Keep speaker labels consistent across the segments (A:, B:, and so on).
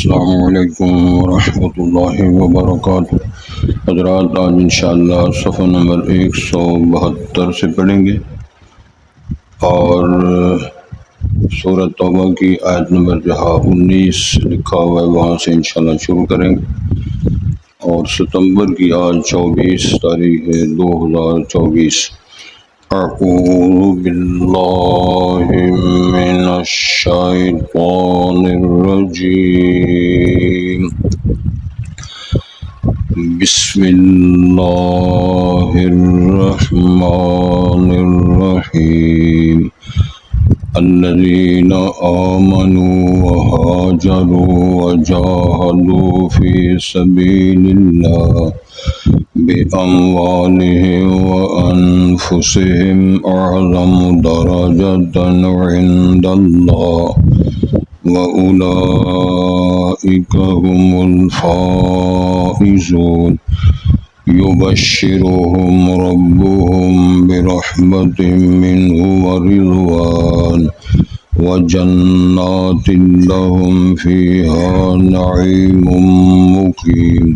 A: السلام علیکم ورحمۃ اللہ وبرکاتہ۔ حضرات آج انشاءاللہ صفحہ نمبر 172 سے پڑھیں گے اور سورۃ توبہ کی آیت نمبر جہاں 19 لکھا ہوا ہے وہاں سے انشاءاللہ شروع کریں گے، اور ستمبر کی آج 24 تاریخ ہے 2024۔ اعوذ باللہ من الشیطان الرجیم، بسم اللہ الرحمن الرحیم۔ الذین آمنوا وہاجروا وجاہدوا فی سبیل اللہ بأموالهم وأنفسهم أعظم درجة عند الله وأولئك هم الفائزون۔ يبشرهم ربهم برحمة منه ورضوان وجنات لهم فيها نعيم مقيم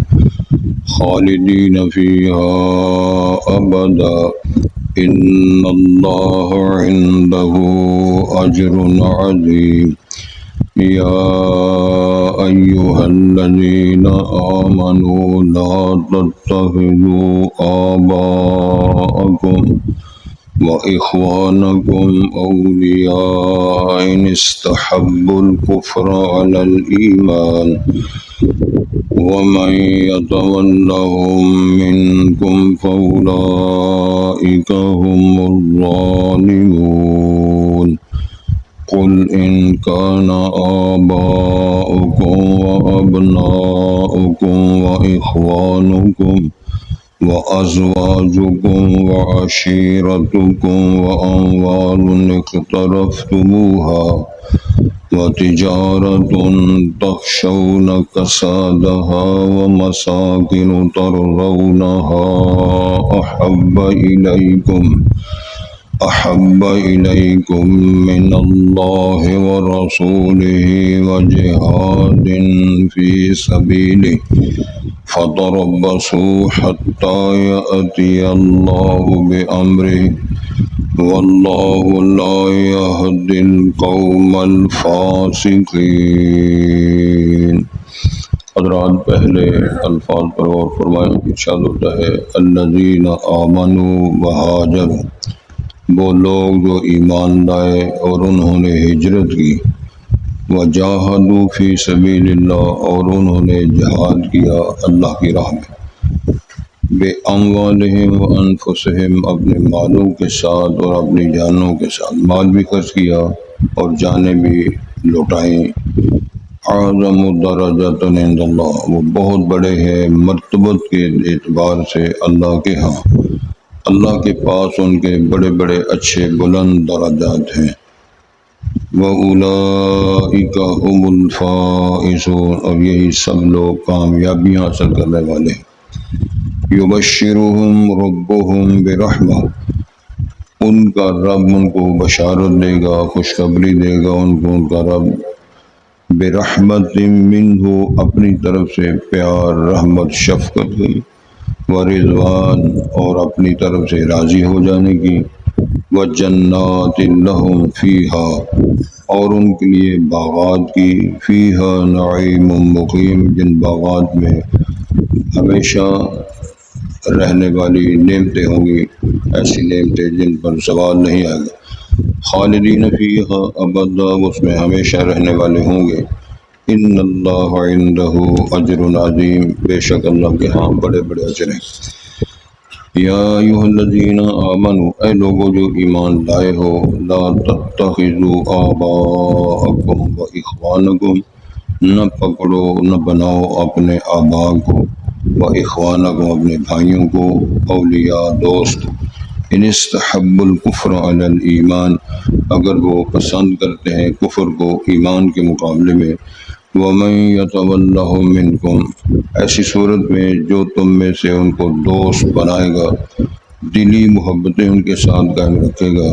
A: خالدين فيها أبدا إن الله عنده أجر عظيم۔ يا أيها الذين آمنوا لا تتخذوا آباءكم وإخوانكم أولياء إن استحبوا الكفر على الإيمان ومن يتولهم منكم فأولئك هم الظالمون۔ قل إن كان آباؤكم وأبناؤكم وإخوانكم وأزواجكم وعشيرتكم وأموال اقترفتموها وتجارة تخشون كسادها ومساكن ترضونها أحب إليكم من الله ورسوله وجهاد في سبيله فتربصوا حتى يأتي الله بأمره والله لا يهدي القوم الفاسقين۔ حضرات پہلے الفاظ پر غور فرمائیں۔ ارشاد ہوتا ہے الذین آمنوا وہاجروا، وہ لوگ جو ایمان لائے اور انہوں نے ہجرت کی، وجاہدوا فی سبیل اللہ، اور انہوں نے جہاد کیا اللہ کی راہ میں، بے اموالہم و انفسہم، اپنے مالوں کے ساتھ اور اپنی جانوں کے ساتھ، مال بھی خرچ کیا اور جانیں بھی لوٹائیں۔ اعظم درجۃ عند اللہ، وہ بہت بڑے ہیں مرتبت کے اعتبار سے اللہ کے ہاں، اللہ کے پاس ان کے بڑے بڑے اچھے بلند درجات ہیں۔ وَأُولَئِكَ هُمُ الْفَائِزُونَ، اور یہی سب لوگ کامیابیاں حاصل کرنے والے ہیں۔ يُبَشِّرُهُمْ رَبُّهُمْ بِرَحْمَةٍ، ان کا رب ان کو بشارت دے گا، خوشخبری دے گا ان کو ان کا رب، برحمت منہ، اپنی طرف سے پیار، رحمت، شفقت کی، ورضوان، اور اپنی طرف سے راضی ہو جانے کی، وجنات لہم فیہا، اور ان کے لیے باغات کی، فیہا نعیم مقیم، جن باغات میں ہمیشہ رہنے والی نعمتیں ہوں گی، ایسی نعمتیں جن پر زوال نہیں آئے گا، خالدین فیہا ابدا، اس میں ہمیشہ رہنے والے ہوں گے۔ ان اللہ عندہ اجر عظیم، بے شک اللہ کے ہاں بڑے بڑے اجر ہیں۔ یا ایھا الذین آمنوا، اے لوگو جو ایمان لائے ہو، لا تتخذوا آباءکم و اخوانکم، نہ پکڑو نہ بناؤ اپنے آباء کو، و اخوانکم، اپنے بھائیوں کو، اولیاء دوست، ان استحبوا الکفر علی الایمان، اگر وہ پسند کرتے ہیں کفر کو ایمان کے مقابلے میں، وَمَن يَتَوَلَّهُم مِّنكُمْ، ایسی صورت میں جو تم میں سے ان کو دوست بنائے گا، دلی محبتیں ان کے ساتھ قائم رکھے گا،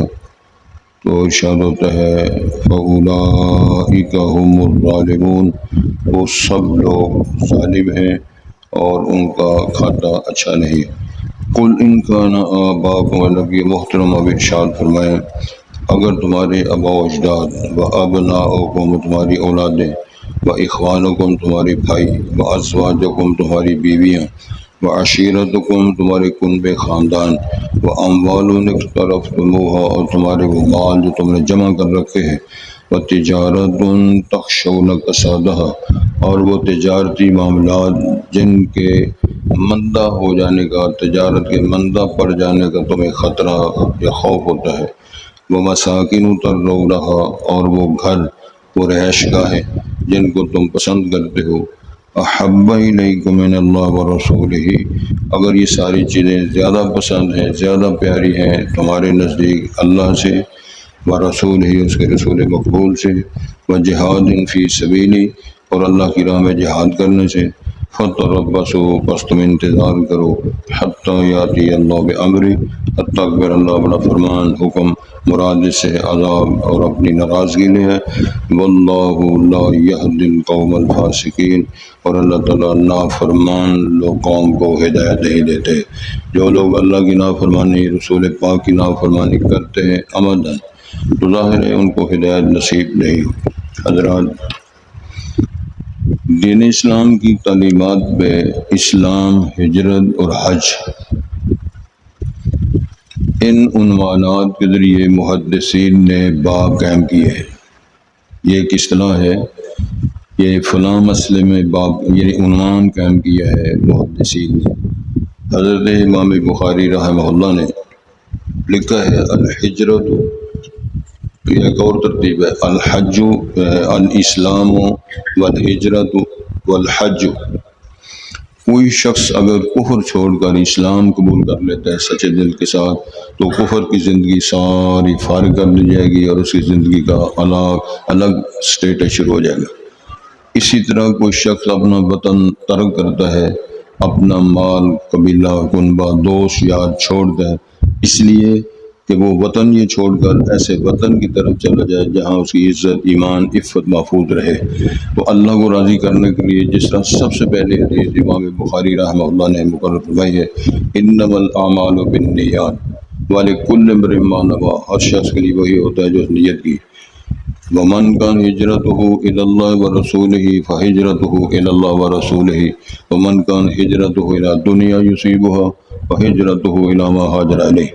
A: تو ارشاد ہوتا ہے فَأُولَٰئِکَ هُمُ الظَّالِمُونَ، وہ سب لوگ ظالم ہیں اور ان کا کھاتا اچھا نہیں۔ قُلْ إِنْ كَانَ آبَاؤُكُمْ، اللہ یہ محترم اب ارشاد فرمائیں اگر تمہارے آباء و اجداد، و ابناؤکم تمہاری اولادیں، و اخوانکم تمہارے بھائی، و ازواجکم تمہاری بیویاں، و عشیرتکم تمہارے کنبے خاندان، و اموال اقترفتموها اور تمہارے وہ مال جو تم نے جمع کر رکھے ہیں، و تجارت تخشون کسادها اور وہ تجارتی معاملات جن کے مندہ ہو جانے کا، تجارت کے مندہ پڑ جانے کا تمہیں خطرہ یا خوف ہوتا ہے، وہ مساکن ترضونہا اور وہ گھر، وہ رہائش گاہیں جن کو تم پسند کرتے ہو، احب الیکم من اللہ ورسولہ اگر یہ ساری چیزیں زیادہ پسند ہیں، زیادہ پیاری ہیں تمہارے نزدیک اللہ سے، ورسول ہی اس کے رسول مقبول سے، وجہاد فی سبیلی اور اللہ کی راہ میں جہاد کرنے سے، فتربصوا پس تم انتظار کرو، حتی یاتی اللہ بامری حتی اکبر اللہ اپنا فرمان حکم مراد اس سے عذاب اور اپنی ناراضگی لے ہے، واللہ لا یہدی القوم الفاسقین اور اللہ تعالیٰ نافرمان لوگ قوم کو ہدایت نہیں دیتے۔ جو لوگ اللہ کی نافرمانی، رسول پاک کی نافرمانی کرتے ہیں عمدن تو ظاہر ہے ان کو ہدایت نصیب نہیں ہو۔ حضرات، دین اسلام کی تعلیمات پہ اسلام، ہجرت اور حج، ان عنوانات کے ذریعے محدثین نے باب قائم کیے ہیں۔ یہ ایک اصطلاح ہے، یہ فلاں مسئلے میں باب یعنی عنوان قائم کیا ہے محدثین نے۔ حضرت امام بخاری رحمہ اللہ نے لکھا ہے الحجرت، یہ ایک اور ترتیب ہے، الحج الاسلام والہجرت والحج۔ کوئی شخص اگر کفر چھوڑ کر اسلام قبول کر لیتا ہے سچے دل کے ساتھ تو کفر کی زندگی ساری فارغ کر دی جائے گی اور اس کی زندگی کا الگ سٹیٹس شروع ہو جائے گا۔ اسی طرح کوئی شخص اپنا وطن ترک کرتا ہے، اپنا مال، قبیلہ، کنبہ، دوست یار چھوڑتا ہے اس لیے کہ وہ وطن یہ چھوڑ کر ایسے وطن کی طرف چلا جائے جہاں اس کی عزت، ایمان، عفت محفوظ رہے، تو اللہ کو راضی کرنے کے لیے جس طرح سب سے پہلے حدیث امام بخاری رحمہ اللہ نے مقرر فرمائی ہے انما الاعمال بالنیات ولکل امرئ ما نوی، ہر شخص کے لیے وہی ہوتا ہے جو اس نیت کی۔ ومن كان هجرته إلى الله ورسوله فهجرته إلى الله ورسوله ومن كان هجرته إلى دنيا يصيبها فهجرته إلى ما هاجر إليه۔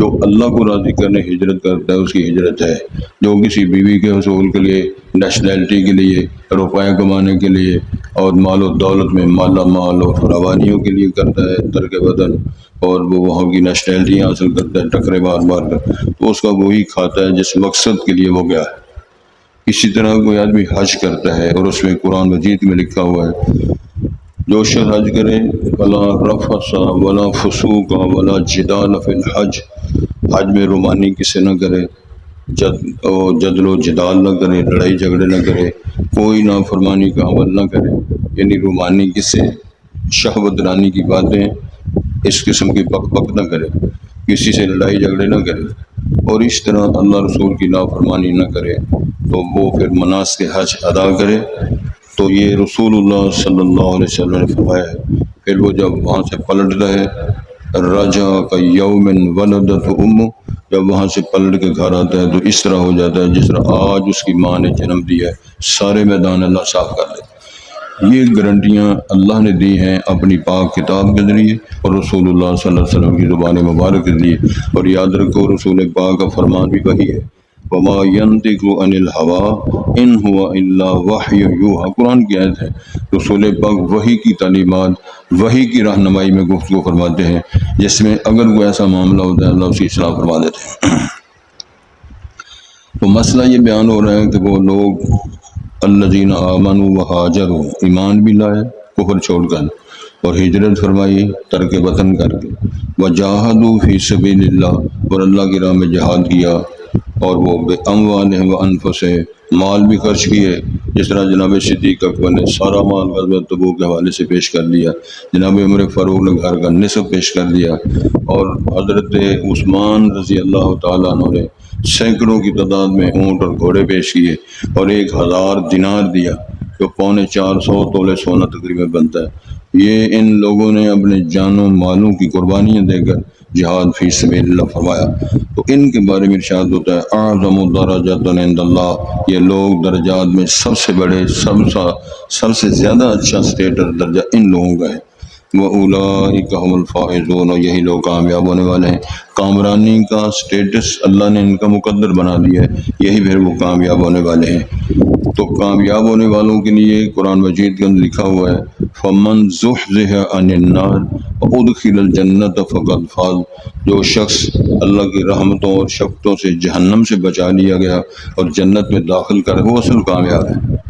A: جو اللہ کو راضی کرنے ہجرت کرتا ہے اس کی ہجرت ہے، جو کسی بیوی کے حصول کے لیے، نیشنلٹی کے لیے، روپے کمانے کے لیے اور مال و دولت میں مالا مال اور فراوانیوں کے لیے کرتا ہے ترک وطن اور وہ وہاں کی نیشنلٹی حاصل کرتا ہے ٹکرے مار مار کر، تو اس کا وہی کھاتا ہے جس مقصد کے لیے وہ گیا ہے۔ اسی طرح کوئی آدمی حج کرتا ہے اور اس میں قرآن مجید میں لکھا ہوا ہے جو شخص حج کرے ولا رفث ولا فسوق ولا جدال فی الحج، حج میں رومانی کسی نہ کرے، جدل و جدال نہ کرے، لڑائی جھگڑے نہ کرے، کوئی نافرمانی کا عمل نہ کرے، یعنی رومانی کسی شہوت رانی کی باتیں، اس قسم کی بک بک نہ کرے، کسی سے لڑائی جھگڑے نہ کرے اور اس طرح اللہ رسول کی نافرمانی نہ کرے، تو وہ پھر مناسک حج ادا کرے۔ تو یہ رسول اللہ صلی اللہ علیہ وسلم نے فرمایا ہے۔ پھر وہ جب وہاں سے پلٹتا ہے رجا کا یوم ولدت امہ، جب وہاں سے پلٹ کے گھر آتا ہے تو اس طرح ہو جاتا ہے جس طرح آج اس کی ماں نے جنم دیا ہے، سارے میدان اللہ صاف کر دیتا ہے۔ یہ گارنٹیاں اللہ نے دی ہیں اپنی پاک کتاب کے ذریعے اور رسول اللہ صلی اللہ علیہ وسلم کی زبان مبارک کے ذریعے، اور یاد رکھو رسول پاک کا فرمان بھی وہی ہے، وما ينطق عن الهوى ان هو الا وحی یوحی، قرآن کی آیت ہے۔ رسول پاک وحی کی تعلیمات، وحی کی رہنمائی میں گفتگو فرماتے ہیں جس میں اگر کوئی ایسا معاملہ ہوتا ہے اللہ اس کی اصلاح فرما دیتے ہیں۔ تو مسئلہ یہ بیان ہو رہا ہے کہ وہ لوگ الذین آمنوا وہاجروا، ایمان بھی لائے کفر چھوڑ کر اور ہجرت فرمائی ترک وطن کر کے، وجاہدوا فی سبیل اللہ اور اللہ کی راہ میں جہاد کیا، اور وہ باموالہم وانفسہم، مال بھی خرچ کیے، جس طرح جناب صدیق اکبر نے سارا مال غزوہ تبوک کے حوالے سے پیش کر دیا، جناب عمر فاروق نے گھر کا نصف پیش کر دیا، اور حضرت عثمان رضی اللہ تعالیٰ عنہ نے سینکڑوں کی تعداد میں اونٹ اور گھوڑے پیش کیے اور 1000 دینار دیا جو 450 تولے سونا تقریباً بنتا ہے۔ یہ ان لوگوں نے اپنے جانوں مالوں کی قربانیاں دے کر جہاد فی سبیل اللہ فرمایا۔ تو ان کے بارے میں ارشاد ہوتا ہے اعظم درجات عند اللہ، یہ لوگ درجات میں سب سے بڑے، سب سے زیادہ اچھا اسٹیٹس درجہ ان لوگوں کا ہے۔ وَأُولَئِكَ هُمُ الْفَائِزُونَ، یہی لوگ کامیاب ہونے والے ہیں۔ کامرانی کا اسٹیٹس اللہ نے ان کا مقدر بنا دیا ہے، یہی پھر وہ کامیاب ہونے والے ہیں۔ تو کامیاب ہونے والوں کے لیے قرآن مجید کے اندر لکھا ہوا ہے فَمَنْ زُحْزِحَ عَنِ النَّارِ وَأُدْخِلَ الْجَنَّةَ فَقَدْ فَازَ، جو شخص اللہ کی رحمتوں اور شفقتوں سے جہنم سے بچا لیا گیا اور جنت میں داخل کر وہ اصل کامیاب ہے۔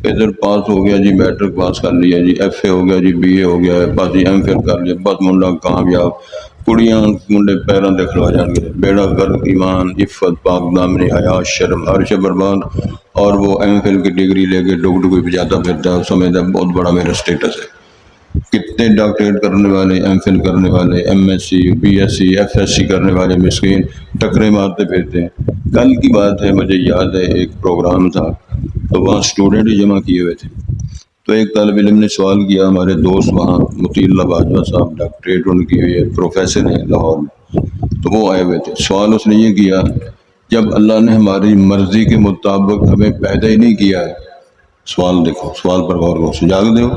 A: ادھر پاس ہو گیا جی، میٹرک پاس کر لیا جی، ایف اے ہو گیا جی، بی اے ہو گیا ہے، بس جی ایم فل کر لیا، بس منڈا کامیاب، کڑیاں منڈے پیروں دے کھلوا جان گے، بیڑا گرد ایمان عفت پاک دامنی حیا شرم ہر شے برباد، اور وہ ایم فل کی ڈگری لے کے ڈگ ڈگوئی بجاتا پھرتا ہے، سمجھتا ہے بہت بڑا میرا اسٹیٹس ہے۔ کتنے ڈاکٹریٹ کرنے والے، ایم فل کرنے والے، M S C, B S C, F S C کرنے والے مسکین ٹکرے مارتے پھرتے ہیں۔ کل کی بات ہے، مجھے یاد ہے ایک پروگرام تھا تو وہاں اسٹوڈنٹ جمع کیے ہوئے تھے، تو ایک طالب علم نے سوال کیا، ہمارے دوست وہاں مطیع اللہ باجوہ صاحب ڈاکٹریٹ ان کی ہوئی ہے، پروفیسر ہیں لاہور میں، تو وہ آئے ہوئے تھے۔ سوال اس نے یہ کیا، جب اللہ نے ہماری مرضی کے مطابق ہمیں پیدا ہی نہیں کیا ہے، سوال دیکھو، سوال پر غور کرو، سجاگ دو،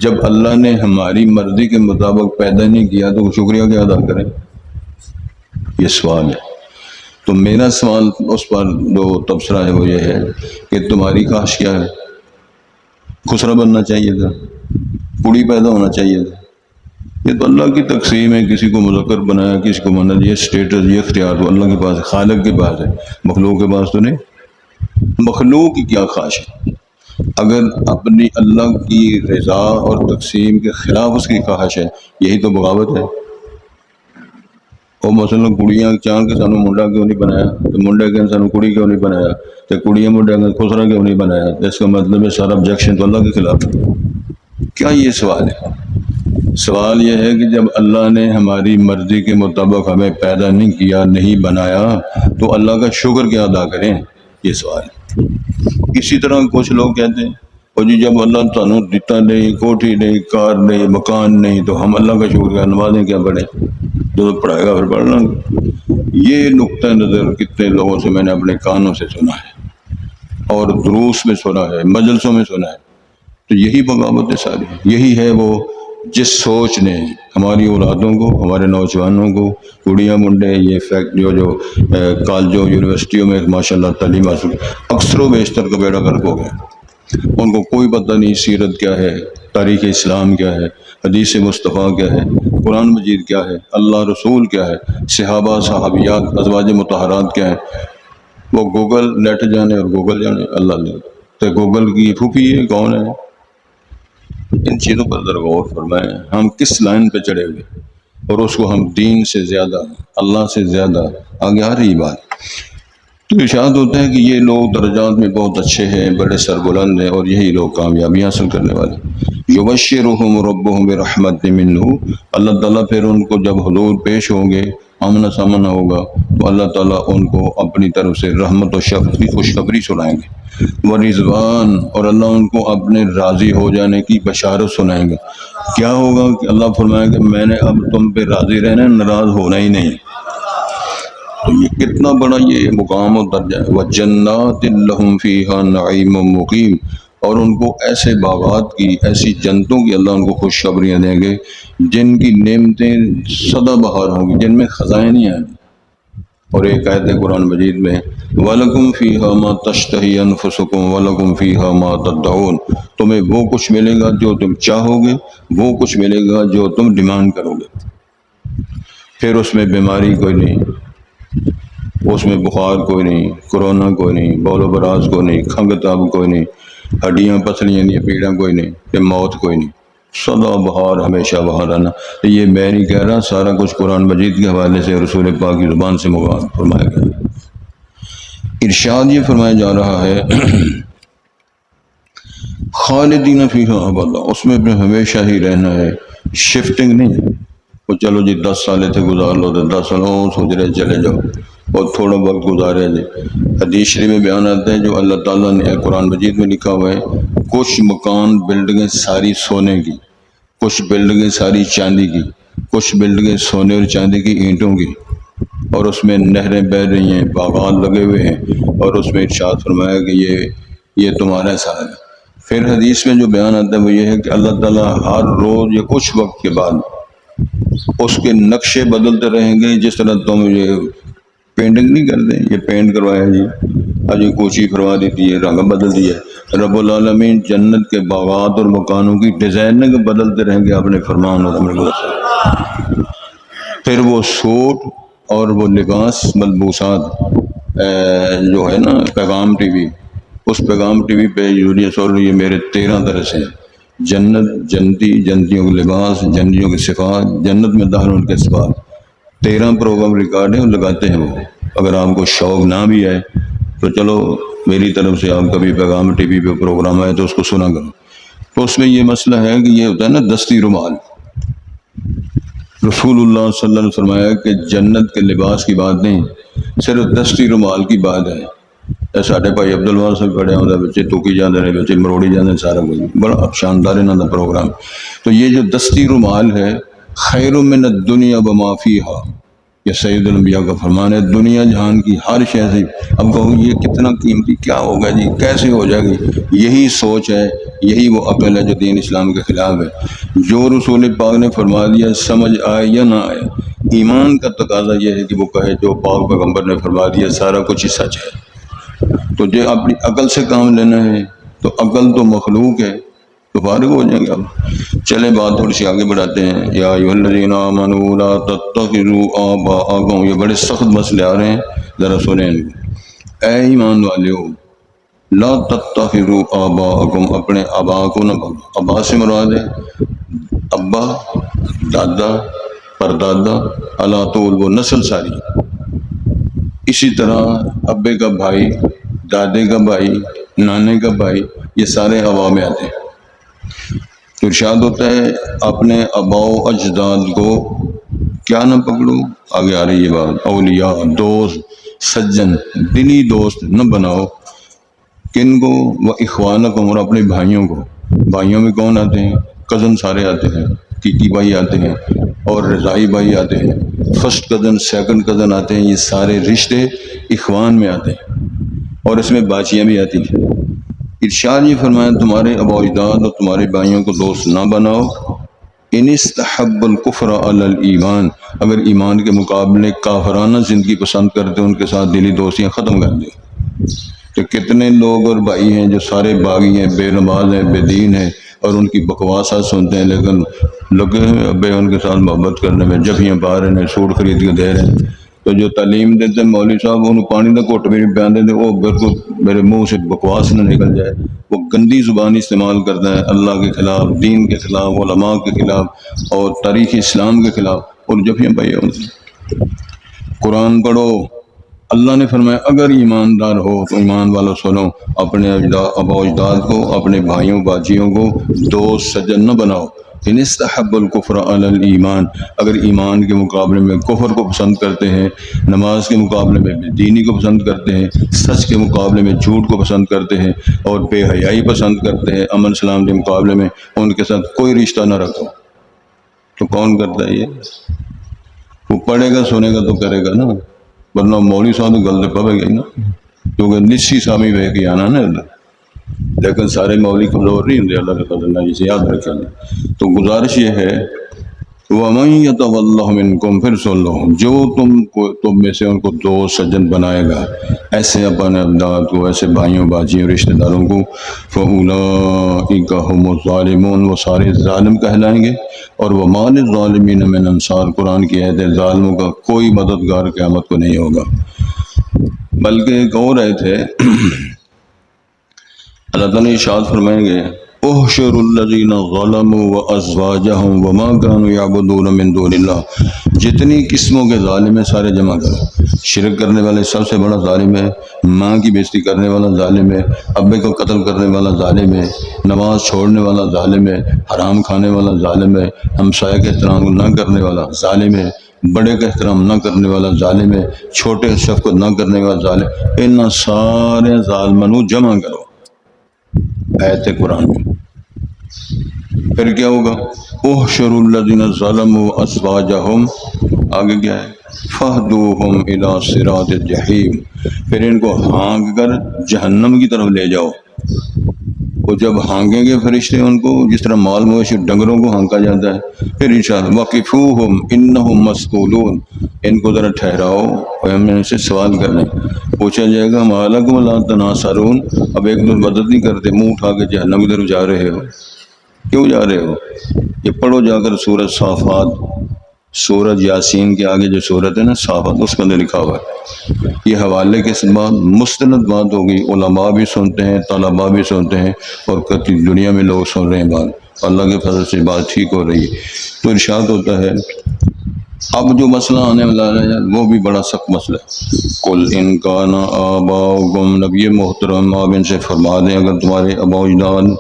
A: جب اللہ نے ہماری مرضی کے مطابق پیدا نہیں کیا تو شکریہ کیا ادا کریں؟ یہ سوال ہے۔ تو میرا سوال اس پر جو تبصرہ ہے وہ یہ ہے کہ تمہاری خواہش کیا ہے؟ خسرا بننا چاہیے تھا، کڑی پیدا ہونا چاہیے تھا؟ یہ تو اللہ کی تقسیم ہے، کسی کو مذکر بنایا، کسی کو منا، یہ اسٹیٹس، یہ اختیار تو اللہ کے پاس ہے، خالق کے پاس ہے، مخلوق کے پاس تو نہیں۔ مخلوق کی کیا خواہش ہے؟ اگر اپنی اللہ کی رضا اور تقسیم کے خلاف اس کی خواہش ہے، یہی تو بغاوت ہے۔ اور مثلا کڑیاں چاہ کے سانو منڈا کیوں نہیں بنایا، تو منڈے کے سانو کڑی کیوں نہیں بنایا، تو کڑیاں منڈے کے خسرا کیوں نہیں بنایا، تو اس کا مطلب ہے سارا آبجیکشن تو اللہ کے خلاف ہے۔ کیا یہ سوال ہے؟ سوال یہ ہے کہ جب اللہ نے ہماری مرضی کے مطابق ہمیں پیدا نہیں کیا، نہیں بنایا، تو اللہ کا شکر کیا ادا کریں؟ یہ سوال ہے۔ اسی طرح کچھ لوگ کہتے ہیں اور جی جب اللہ تعالیٰ دیتا نہیں، کوٹھی نہیں، کار نہیں، مکان نہیں، تو ہم اللہ کا شکر کیا نمازیں کیا پڑھیں، جو پڑھائے گا پھر پڑھ لیں گے۔ یہ نقطہ نظر کتنے لوگوں سے میں نے اپنے کانوں سے سنا ہے اور دروس میں سنا ہے، مجلسوں میں سنا ہے۔ تو یہی بغاوت ہے ساری، یہی ہے وہ جس سوچ نے ہماری اولادوں کو، ہمارے نوجوانوں کو کڑیاں منڈے، یہ فیکٹ جو کالجوں یونیورسٹیوں میں ماشاءاللہ تعلیم حاصل، اکثر و بیشتر کا بیڑا غرق ہو گیا۔ ان کو کوئی پتہ نہیں سیرت کیا ہے، تاریخ اسلام کیا ہے، حدیث مصطفیٰ کیا ہے، قرآن مجید کیا ہے، اللہ رسول کیا ہے، صحابہ صحابیات ازواج مطہرات کیا ہے۔ وہ گوگل نیٹ جانے اور گوگل جانے، اللہ نے تو گوگل کی پھوپھی ہے کون ہے؟ ان چیزوں پر ذرا غور فرمائیں، ہم کس لائن پہ چڑھے ہوئے اور اس کو ہم دین سے زیادہ، اللہ سے زیادہ آگے آ رہی بات۔ تو ارشاد ہوتا ہے کہ یہ لوگ درجات میں بہت اچھے ہیں، بڑے سربلند ہیں، اور یہی لوگ کامیابی حاصل کرنے والے۔ یبشرہم ربہم برحمت منہ، اللہ تعالیٰ پھر ان کو جب حضور پیش ہوں گے، آمنا سامنا ہوگا، تو اللہ تعالیٰ ان کو اپنی طرف سے رحمت و شفقت کی خوشخبری سنائیں گے۔ ورضوان، اور اللہ ان کو اپنے راضی ہو جانے کی بشارت سنائیں گے۔ کیا ہوگا کہ اللہ فرمائے گا میں نے اب تم پہ راضی رہنا، ناراض ہونا ہی نہیں۔ تو یہ کتنا بڑا یہ مقام و درجہ ہے۔ وَجَنَّاتٍ لَّهُمْ فِيهَا نَعِيمٌ مُقِيمٌ، اور ان کو ایسے باغات کی، ایسی جنتوں کی اللہ ان کو خوشخبریاں دیں گے جن کی نعمتیں سدا بہار ہوں گی، جن میں خزائن ہی ہیں۔ اور ایک آیت ہے قرآن مجید میں وَلَكُمْ فِيهَا مَا تَشْتَهِي أَنفُسُكُمْ وَلَكُمْ فِيهَا مَا تَدَّعُونَ، تمہیں وہ کچھ ملے گا جو تم چاہو گے، وہ کچھ ملے گا جو تم ڈیمانڈ کرو گے۔ پھر اس میں بیماری کوئی نہیں، اس میں بخار کوئی نہیں، کورونا کوئی نہیں، بول و براز کوئی نہیں، کھنگ تاب کوئی نہیں، ہڈیاں پسلیاں نہیں، پیڑاں کوئی نہیں، کہ موت کوئی نہیں، سدا بہار، ہمیشہ بہار رہنا۔ یہ میں نہیں کہہ رہا، سارا کچھ قرآن مجید کے حوالے سے رسول پاک کی زبان سے فرمایا گیا۔ ارشاد یہ فرمایا جا رہا ہے خالدین فیہا ابدا، اس میں پھر ہمیشہ ہی رہنا ہے، شفٹنگ نہیں ہے۔ وہ چلو جی 10 سال تھے گزار لو تو 10 سال سوچ رہے چلے جاؤ، اور تھوڑا وقت گزارے جی۔ حدیث شریف میں بیان آتا ہے جو اللہ تعالیٰ نے قرآن مجید میں لکھا ہوا ہے، کچھ مکان بلڈنگیں ساری سونے کی، کچھ بلڈنگیں ساری چاندی کی، کچھ بلڈنگیں سونے اور چاندی کی اینٹوں کی، اور اس میں نہریں بہہ رہی ہیں، باغات لگے ہوئے ہیں، اور اس میں ارشاد فرمایا کہ یہ تمہارا سارا ہے۔ پھر حدیث میں جو بیان آتا ہے وہ یہ ہے کہ اللہ تعالیٰ ہر روز یا کچھ وقت کے بعد اس کے نقشے بدلتے رہیں گے، جس طرح تم یہ پینٹنگ نہیں کرتے، یہ پینٹ کروایا جی، آج یہ کوچی فرما دیتی ہے، رنگ بدل دیا ہے۔ رب العالمین جنت کے باغات اور مکانوں کی ڈیزائننگ بدلتے رہیں گے اپنے فرمان اور امر سے۔ پھر وہ سوٹ اور وہ لباس ملبوسات جو ہے نا پیغام ٹی وی، اس پیغام ٹی وی پہ یونیس اور یہ میرے 13 درس ہیں، جنت، جنتی، جنتیوں کے لباس، جنتیوں کی صفات، جنت میں داخل ان کے صفات، 13 پروگرام ریکارڈ ہیں اور لگاتے ہیں وہ۔ اگر آپ کو شوق نہ بھی ہے تو چلو میری طرف سے آپ کبھی پیغام ٹی وی پہ پروگرام آئے تو اس کو سنا کرو۔ تو اس میں یہ مسئلہ ہے کہ یہ ہوتا ہے نا دستی رومال، رسول اللہ صلی اللہ علیہ وسلم فرمایا کہ جنت کے لباس کی بات نہیں، صرف دستی رومال کی بات ہے۔ ساڈے بھائی عبدالوہاب صاحب کھڑے ہوتے بچے توکی جانے رہے، بچے مروڑی جانے، سارا کچھ بڑا شاندار انہوں کا پروگرام۔ تو یہ جو دستی رومال ہے، خیر من الدنیا وما فیہا، یہ سید الانبیاء کا فرمان ہے، دنیا جہان کی ہر شے سے۔ اب کہو یہ کتنا قیمتی کیا ہوگا جی، کیسے ہو جائے گی؟ یہی سوچ ہے، یہی وہ عقل ہے جو دین اسلام کے خلاف ہے۔ جو رسول پاک نے فرما دیا سمجھ آئے یا نہ آئے، ایمان کا تقاضا یہ ہے کہ وہ کہے جو پاک پیغمبر نے فرما دیا سارا کچھ ہی سچ ہے۔ تو جو اپنی عقل سے کام لینا ہے تو عقل تو مخلوق ہے، تو فارغ ہو جائیں گے اب۔ چلیں بات تھوڑی سی آگے بڑھاتے ہیں۔ یا ایھا الذین آمنوا لا تتخذوا آباءکم، یہ بڑے سخت مسئلے آ رہے ہیں، ذرا سنیں۔ اے ایمان والےو، لا تتخذوا آباءکم، اپنے آبا کو نہ بنو۔ آبا سے مراد ہے ابا، دادا، پردادا، اللہ طول وہ نسل ساری۔ اسی طرح ابے کا بھائی، دادے کا بھائی، نانے کا بھائی، یہ سارے آبا میں آتے ہیں۔ تو ارشاد ہوتا ہے اپنے آبا و اجداد کو کیا نہ پکڑو، آگے آ رہی یہ بات، اولیاء، دوست، سجن، دلی دوست نہ بناؤ۔ کن کو؟ وہ اخوانکم، اور اپنے بھائیوں کو۔ بھائیوں میں کون آتے ہیں؟ کزن سارے آتے ہیں، کیکی بھائی آتے ہیں، اور رضائی بھائی آتے ہیں، فرسٹ کزن، سیکنڈ کزن آتے ہیں، یہ سارے رشتے اخوان میں آتے ہیں، اور اس میں باچیاں بھی آتی ہیں۔ ارشاد یہ فرمایا تمہارے آبا و اجداد اور تمہارے بھائیوں کو دوست نہ بناؤ۔ ان استحب الکفر علی الایمان، اگر ایمان کے مقابلے کافرانہ زندگی پسند کرتے ان کے ساتھ دلی دوستیاں ختم کر دیں۔ تو کتنے لوگ اور بھائی ہیں جو سارے باغی ہیں، بے نماز ہیں، بے دین ہیں، اور ان کی بکواسات سنتے ہیں، لیکن لگے ہیں ابے ان کے ساتھ محبت کرنے میں، جبیاں پا رہے ہیں، سوٹ خرید کے دے رہے ہیں۔ تو جو تعلیم دیتے ہیں مولوی صاحب، انہوں پانی کا گھٹ بھی نہیں پین دیتے، وہ بالکل میرے منہ سے بکواس نہ نکل جائے، وہ گندی زبان استعمال کرتا ہے اللہ کے خلاف، دین کے خلاف، علماء کے خلاف، اور تاریخ اسلام کے خلاف، اور جبیاں پائی ہیں ان سے۔ قرآن پڑھو، اللہ نے فرمایا اگر ایماندار ہو تو ایمان والو سنو، اپنے آبا و اجداد کو، اپنے بھائیوں باجیوں کو دوست سجن نہ بناؤ۔ ان استحب الکفر علی الایمان، اگر ایمان کے مقابلے میں کفر کو پسند کرتے ہیں، نماز کے مقابلے میں بے دینی کو پسند کرتے ہیں، سچ کے مقابلے میں جھوٹ کو پسند کرتے ہیں، اور بے حیائی پسند کرتے ہیں، امن سلام کے مقابلے میں ان کے ساتھ کوئی رشتہ نہ رکھو۔ تو کون کرتا ہے یہ؟ وہ پڑھے گا سنے گا تو کرے گا نا، ورنہ مولوی صاحب تو گل پوے گئی نا، کیونکہ نسی سامی بہ کے آنا نا ادھر۔ لیکن سارے مولوی کمزور نہیں ہوتے، اللہ کے فضل اللہ جسے یاد رکھیں گے۔ تو گزارش یہ ہے وَمَن يَتَوَلَّهُ مِنكُمْ، پھر سن لو، جو تم میں سے ان کو دوست سجن بنائے گا، ایسے اپنے اجداد کو، ایسے بھائیوں باجیوں رشتہ داروں کو، فَأُولَٰئِكَ هُمُ الظَّالِمُونَ، وہ سارے ظالم کہلائیں گے۔ اور وَمَا لِلظَّالِمِينَ مِنْ أَنصَارٍ، قرآن کی عہد ہے ظالموں کا کوئی مددگار قیامت کو نہیں ہوگا۔ بلکہ ایک اور آیت ہے، اللہ تعالیٰ ارشاد فرمائیں گے احشروا الذین ظلموا وازواجہم وما كانوا يعبدون من دون اللہ، جتنی قسموں کے ظالم ہیں سارے جمع کرو۔ شرک کرنے والے سب سے بڑا ظالم ہے، ماں کی بے عزتی کرنے والا ظالم ہے، ابے کو قتل کرنے والا ظالم ہے، نماز چھوڑنے والا ظالم ہے، حرام کھانے والا ظالم ہے، ہمسائے کے احترام نہ کرنے والا ظالم ہے، بڑے کا احترام نہ کرنے والا ظالم ہے، چھوٹے شخص کو نہ کرنے والا ظالم، ان سارے ظالموں جمع کرو آیت قرآن میں۔ پھر کیا ہوگا؟ احشروا الذین ظلموا ازواجہم، آگے کیا ہے؟ فہدوہم الی صراط الجحیم، پھر ان کو ہانک کر جہنم کی طرف لے جاؤ۔ وہ جب ہانگیں گے فرشتے ان کو، جس طرح مال مویشی ڈنگروں کو ہانکا جاتا ہے، پھر انشاءاللہ وقفوہم انہم مسئولون، ان کو ذرا ٹھہراؤ اور ہم ان سے سوال کر لیں۔ پوچھا جائے گا ما لکم لا تناصرون، اب ایک دوسرے مدد نہیں کرتے، منہ اٹھا کے جہنم کی طرف جا رہے ہو، کیوں جا رہے ہو؟ یہ پڑھو جا کر سورۃ صافات، سورج یاسین کے آگے جو سورت ہے نا صافات، اس کے اندر لکھا ہوا ہے۔ یہ حوالے کے بعد مستند بات ہوگی، علماء بھی سنتے ہیں، طلباء بھی سنتے ہیں، اور کتنی دنیا میں لوگ سن رہے ہیں بات، اللہ کے فضل سے بات ٹھیک ہو رہی ہے۔ تو ارشاد ہوتا ہے اب جو مسئلہ آنے والا ہے وہ بھی بڑا سخت مسئلہ ہے۔ قل ان کان آباؤکم، نبی محترم آپ ان سے فرما دیں اگر تمہارے آباء و اجداد،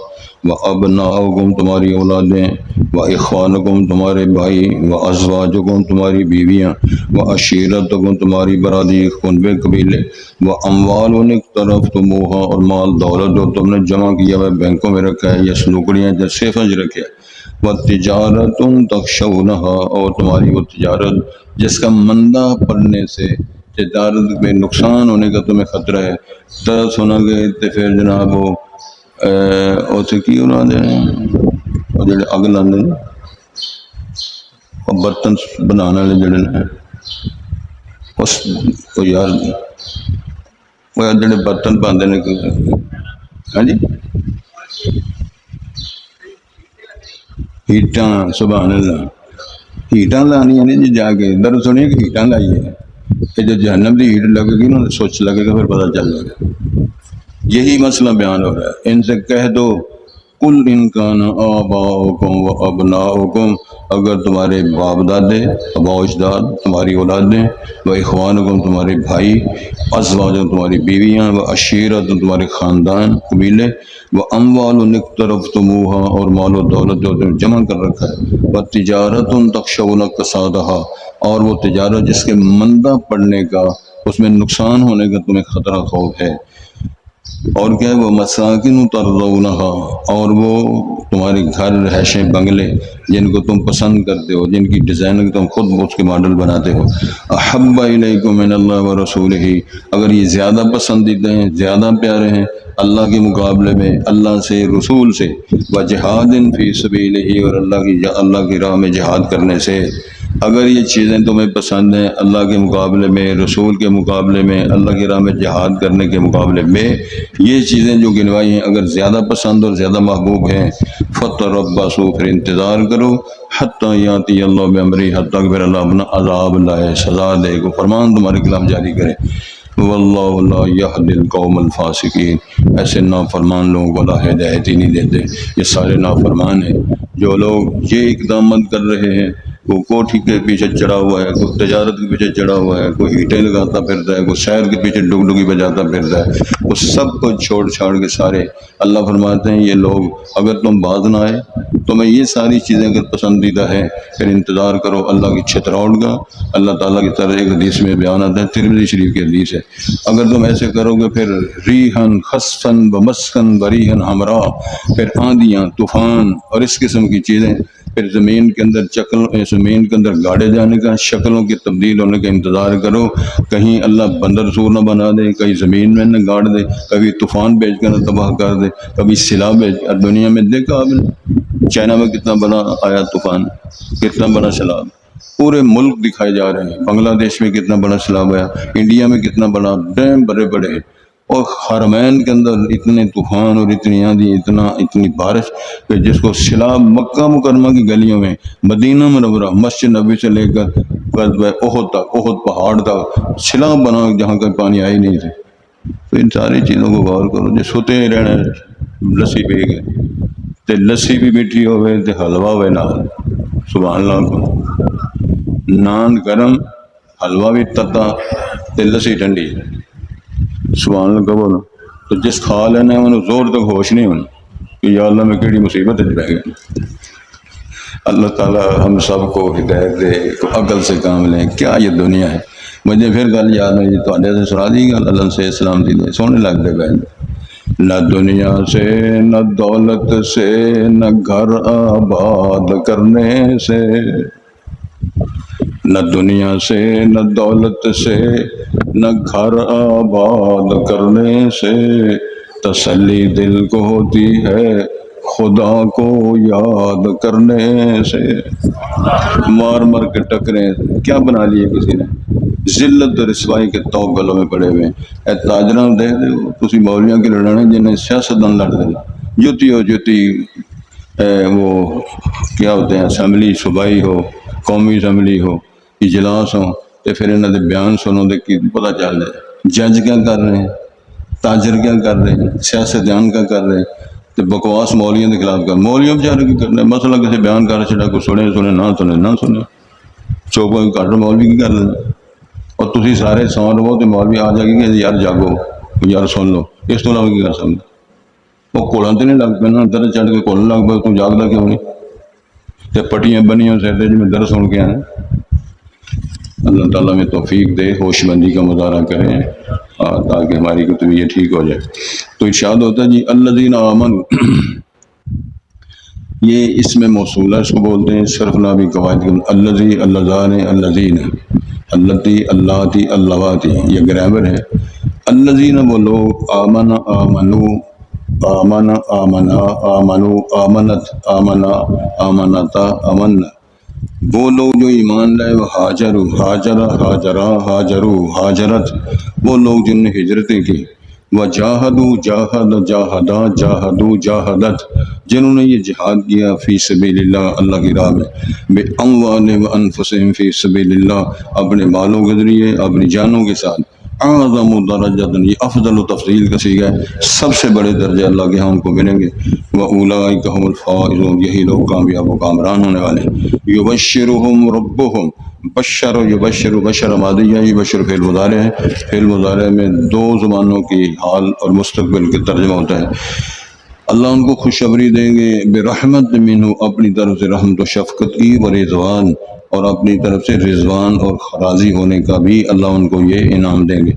A: و ابناؤکم تمہاری اولادیں، و اخوانکم تمہارے بھائی، و ازواجکم تمہاری بیویاں، و عشیرتکم تمہاری برادری خنبے قبیلے، و اموال اقترفتموہا اور مال دولت جو تم نے جمع کیا ہے بینکوں میں رکھا ہے یا سنوکڑیاں یا سیفنج رکھے، و تجارت تخشونہا اور تمہاری وہ تجارت جس کا مندہ پڑنے سے، تجارت میں نقصان ہونے کا تمہیں خطرہ ہے، ترس ہونا گئے تو پھر جناب وہ اسے کی اڑا دے اور جڑے اگ لاندے نے اور برتن بنانے والے جڑے نے اس کو یار وہ جڑے برتن باندھے نے، ہاں جی ہیٹاں، سبحان اللہ، ہیٹاں لانی ہیں جی، جا کے در سنیے کہ ہیٹاں لائیے، کہ جو جہنم کی ہیٹ لگے گی نا سوچ لگے گا، پھر پتہ چل جائے گا۔ یہی مسئلہ بیان ہو رہا ہے، ان سے کہہ دو قل ان کان آباؤکم و ابناؤکم، اگر تمہارے باپ دادے، آباء و اجداد تمہاری اولادیں، و اخوانکم تمہارے بھائی، ازواجکم تمہاری بیویاں، و عشیرتکم تمہارے خاندان قبیلے، و اموال اقترفتموہا اور مال و دولت جو تم نے جمع کر رکھا ہے، و تجارت تخشون کسادہا اور وہ تجارت جس کے مندہ پڑنے کا، اس میں نقصان ہونے کا تمہیں خطرہ خوف ہے، اور کیا ہے وہ مساکن ترضونہا اور وہ تمہارے گھر رہائشیں بنگلے جن کو تم پسند کرتے ہو، جن کی ڈیزائن تم خود اس کے ماڈل بناتے ہو، احب الیکم من اللہ و رسولہ، اگر یہ زیادہ پسندیدہ ہیں، زیادہ پیارے ہیں اللہ کے مقابلے میں، اللہ سے، رسول سے، و جہاد فی سبیلہ اور اللہ کی راہ میں جہاد کرنے سے، اگر یہ چیزیں تمہیں پسند ہیں اللہ کے مقابلے میں، رسول کے مقابلے میں، اللہ کی راہ میں جہاد کرنے کے مقابلے میں، یہ چیزیں جو گنوائی ہیں اگر زیادہ پسند اور زیادہ محبوب ہیں، فتربصوا پھر انتظار کرو، حتی یاتی اللہ بامرہ، حتیٰ کہ پھر اللہ اپنا عذاب لائے، سزا دے کو فرمان تمہارے خلاف جاری کرے، واللہ لا یہدی القوم الفاسقین، ایسے نافرمان لوگوں کو اللہ ہدایت ہی نہیں دیتے۔ یہ سارے نافرمان ہیں جو لوگ یہ اقدامات کر رہے ہیں، کوئی کوٹھی کے پیچھے چڑھا ہوا ہے، کوئی تجارت کے پیچھے چڑھا ہوا ہے، کوئی ہیٹیں لگاتا پھرتا ہے، کوئی شہر کے پیچھے ڈگ ڈگی بجاتا پھرتا ہے، وہ سب کو چھوڑ چھاڑ کے سارے اللہ فرماتے ہیں یہ لوگ اگر تم باز نہ آئے، تمہیں یہ ساری چیزیں اگر پسندیدہ ہیں، پھر انتظار کرو اللہ کی چھتراہٹ کا۔ اللہ تعالیٰ کی طرح ایک حدیث میں بیان آتا ہے، ترمذی شریف کی حدیث ہے، اگر تم ایسے کرو گے پھر ریحن خسفن بمسکن بریحن ہمراہ، پھر آندیاں، طوفان اور اس قسم کی چیزیں، پھر زمین کے اندر زمین کے اندر گاڑے جانے کا، شکلوں کے تبدیل ہونے کا انتظار کرو، کہیں اللہ بندر سور نہ بنا دے، کہیں زمین میں نہ گاڑ دے، کبھی طوفان بھیج کر نہ تباہ کر دے، کبھی سیلاب بھیج کر۔ دنیا میں دیکھا آپ نے چائنا میں کتنا بڑا آیا طوفان، کتنا بڑا سیلاب، پورے ملک دکھائے جا رہے ہیں، بنگلہ دیش میں کتنا بڑا سیلاب آیا، انڈیا میں کتنا بڑا، ڈیم بڑے بڑے، اور حرمین کے اندر اتنے طوفان اور اتنی آندھی، اتنی بارش کہ جس کو سیلاب مکہ مکرمہ کی گلیوں میں، مدینہ منورہ، مسجد نبی سے لے کر غزوہ احد تک، احد پہاڑ تک سیلاب بنا جہاں کا پانی آئی نہیں تھے۔ تو ان ساری چیزوں کو غور کرو، جو ستے رہنا لسی پی گئے، تے لسی بھی میٹھی ہوئے تے حلوہ ہوئے نال، سبحان اللہ کو، نان گرم، حلوہ بھی تتا تے لسی ٹھنڈی، سبحان اللہ کا بولو، تو جس کھا لینا انہوں زور تک ہوش نہیں ہونا کہ یا اللہ میں کیڑی مصیبت رہ گئی۔ اللہ تعالیٰ ہم سب کو ہدایت دے، عقل سے کام لیں. کیا یہ دنیا ہے. مجھے پھر گل یاد ہوئی تے سے سنا دی گل اللہ سے اسلام دی سونے لگتے پہ. نہ دنیا سے نہ دولت سے نہ گھر آباد کرنے سے، نہ دنیا سے نہ دولت سے نہ گھر آباد کرنے سے تسلی دل کو ہوتی ہے خدا کو یاد کرنے سے. مار مار کے ٹکرے کیا بنا لیے کسی نے، ذلت اور رسوائی کے توق گلوں میں پڑے ہوئے. اے تاجراں دے دو تسی مولیاں کے لڑانے جنہیں سیاستدان لڑ دیں، جوتی ہو جوتی وہ کیا ہوتے ہیں اسمبلی صوبائی ہو قومی اسمبلی ہو اجلاس ہو تو پھر انہوں نے بیان سنو دے کی پتہ چل جائے جج کیا کر رہے ہیں، تاجر کیا کر رہے ہیں، سیاستدان کیا کر رہے ہیں. تو بکواس مولیوں کے خلاف کر مولیوں بیچارے کی کرنا ہے. مسئلہ کسی بیان کر چھڑا کوئی سنے سنے نہ سنے چوکوں کے کاٹر مولوی کی کر لینا. اور تسی سارے سون رہو تو مولوی آ جائے گی کہ یار جاگو یار سن لو، اس تو علاوہ کی کر سکتے. وہ کولن تو نہیں لگ پہ نا درد چڑھ کے کولن لگ پہ تو جاگتا کیوں نہیں. تو پٹیاں بنیاں سیٹے جی میں درد سن کے آئے. اللہ تعالیٰ میں توفیق دے، ہوش مندی کا مظاہرہ کریں تاکہ ہماری طبیعت ٹھیک ہو جائے. تو ارشاد ہوتا ہے جی الذین آمنوا، یہ اس میں موصول ہے، اس کو بولتے ہیں صرف نابی قواعد کے الذی اللذان الذین اللتی اللاتی اللواتی، یہ گرامر ہے. الذین وہ لوگ آمن آمنو آمن آمنا آمنو آمنت آمنا آمنتا امن، وہ لوگ جو ایمان لائے وہ ہاجرو ہاجرہ ہاجرہ ہاجرو ہاجرت، وہ لوگ جن نے ہجرتیں کی. وجاہدو جاہد جاہدا جاہدو جاہدت، جنہوں نے یہ جہاد کیا فی سبیل اللہ، اللہ کی راہ میں، بے اموال و انفسہم فی سبیل اللہ، اپنے مالوں کے ذریعے اپنی جانوں کے ساتھ. اعظم درجات، یہ افضل و تفضیل کا صیغہ ہے، سب سے بڑے درجے اللہ کے ہاں ان کو ملیں گے. وَأُولَٰئِكَ هُمُ الْفَائِزُونَ، یہی لوگ کامیاب و کامران ہونے والے ہیں. یبشرہم ربہم، بشر و یبشر، بشر ماضیہ، یبشر فعل مضارع ہے. فعل مضارع میں دو زبانوں کی حال اور مستقبل کے ترجمہ ہوتا ہے. اللہ ان کو خوشخبری دیں گے برحمت منہ، اپنی طرف سے رحمت و شفقت کی، و رضوان، اور اپنی طرف سے رضوان اور راضی ہونے کا بھی اللہ ان کو یہ انعام دیں گے.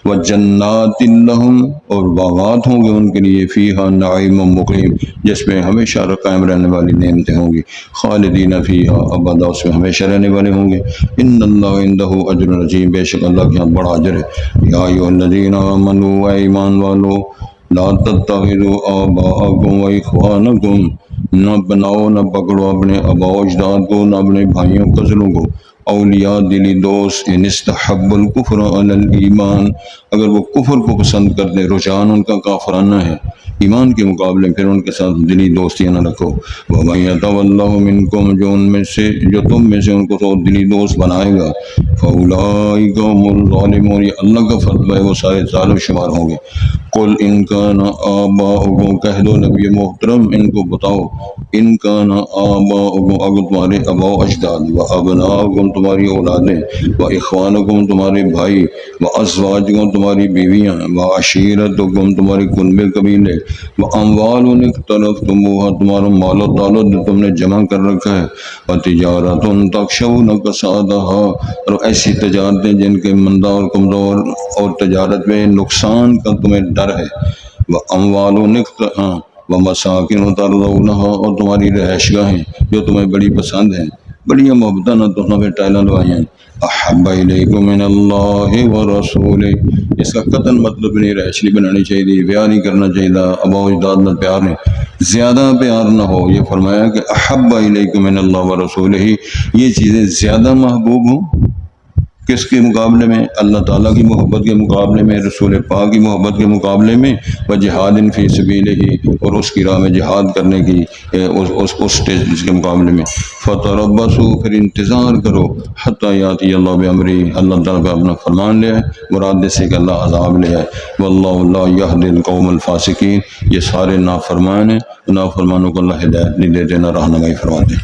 A: وجنات لہم، اور باغات ہوں گے ان کے لیے، فیہا نعیم مقیم، جس میں ہمیشہ قائم رہنے والی نعمتیں ہوں گی. خالدین فیہا ابدا، اس میں ہمیشہ رہنے والے ہوں گے. ان اللہ عندہ اجر عظیم، بے شک اللہ کے یہاں بڑا اجر ہے. یا ایھا الذین آمنوا، اے ایمان والو، لا تتخذوا آباءکم و اخوانکم، نہ بناؤ نہ پکڑو اپنے آباء و اجداد کو، نہ اپنے بھائیوں کزنوں کو، اولیاء دلی دوست، ان استحب الکفر علی الایمان، اگر وہ کفر کو پسند کرتے، رجحان ان کا کافرانہ ہے ایمان کے مقابلے، پھر ان کے ساتھ دلی دوستیاں نہ رکھو. وَمَن يَتَوَلَّهُ مِنكُمْ، جو تم میں سے ان کو تو دلی دوست بنائے گا، فَأُولَٰئِكَ هُمُ الظَّالِمُونَ، یہ اللہ کا فضل ہے، وہ سارے ظالم شمار ہوں گے. قل ان کان آباؤکم، کہہ دو نبی محترم ان کو بتاؤ، ان کان آباؤکم، اگر تمہارے آباء و اجداد، و ابناؤکم تمہاری اولادیں، و اخوانکم تمہارے بھائی، و ازواجکم تمہاری بیویاں، و عشیرتکم تمہارے کنبے قبیلے، و اموال اقترفتموها تمہارا مال و دولت جو تم نے جمع کر رکھا ہے، و تجارت تخشون کسادها، اور ایسی تجارتیں جن کے مندہ اور کمزور اور تجارت میں نقصان کا تمہیں ڈر ہے. وَأَمْوَالٌ وَمَسَاكِنُ تَرْضَوْنَهَا، اور تمہاری رہائش گاہیں جو تمہیں بڑی پسند ہیں، بڑی محبت نہ تو ہمیں ٹائلیں لوائی ہیں. احب الیکم من اللہ ورسولہ، اس کا قطعاً مطلب نہیں رہائش نہیں بنانی چاہیے، بیاہ نہیں کرنا چاہیے، آباء و اجداد میں پیار نہیں، زیادہ پیار نہ ہو. یہ فرمایا کہ احب الیکم من اللہ ورسولہ، یہ چیزیں زیادہ محبوب ہوں کس کے مقابلے میں؟ اللہ تعالیٰ کی محبت کے مقابلے میں، رسول پاک کی محبت کے مقابلے میں، و جہاد فی سبیلہ، اور اس کی راہ میں جہاد کرنے کی اس سٹیج کے مقابلے میں. فتربصوا، پھر انتظار کرو، حتی یاتی اللہ بامرہ، اللہ تعالیٰ پہ اپنا فرمان لے آئے، مراد سے کہ اللہ عذاب لے آئے. واللہ لا یہدی القوم الفاسقین، یہ سارے نافرمان ہیں، نافرمانوں کو اللہ ہدایت نہیں دیتے، نہ رہنمائی فرماتے.